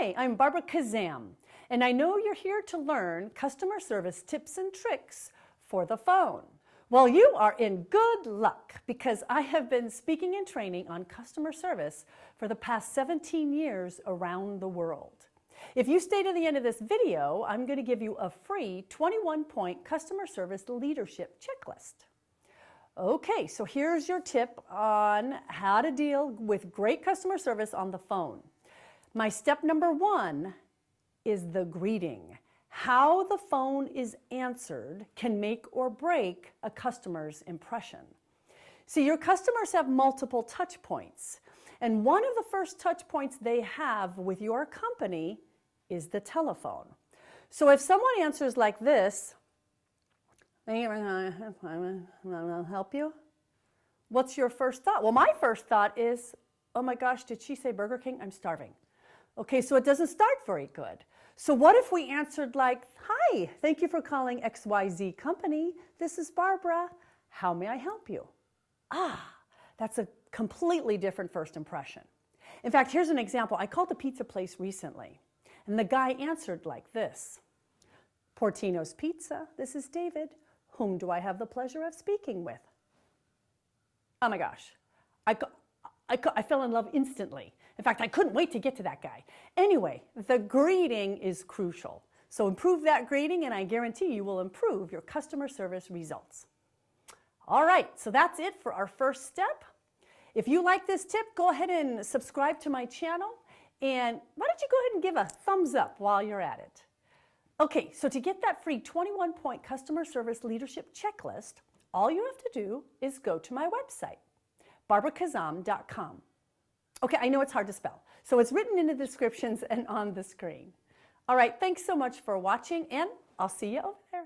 Hi, I'm Barbara Kazam, and I know you're here to learn customer service tips and tricks for the phone. Well, you are in good luck because I have been speaking and training on customer service for the past 17 years around the world. If you stay to the end of this video, I'm going to give you a free 21-point customer service leadership checklist. Okay, so here's your tip on how to deal with great customer service on the phone. My step number 1 is the greeting. How the phone is answered can make or break a customer's impression. See, your customers have multiple touch points, and one of the first touch points they have with your company is the telephone. So if someone answers like this, "I'll help you," what's your first thought? Well, my first thought is, oh my gosh, did she say Burger King? I'm starving. Okay, so it doesn't start very good. So what if we answered like, "Hi, thank you for calling XYZ Company. This is Barbara. How may I help you?" That's a completely different first impression. In fact, here's an example. I called a pizza place recently, and the guy answered like this: "Portino's Pizza, this is David. Whom do I have the pleasure of speaking with?" Oh my gosh, I fell in love instantly. In fact, I couldn't wait to get to that guy. Anyway, the greeting is crucial. So improve that greeting, and I guarantee you will improve your customer service results. All right, so that's it for our first step. If you like this tip, go ahead and subscribe to my channel. And why don't you go ahead and give a thumbs up while you're at it. Okay, so to get that free 21-point customer service leadership checklist, all you have to do is go to my website, barbarakazam.com. Okay, I know it's hard to spell, so it's written in the descriptions and on the screen. All right, thanks so much for watching, and I'll see you over there.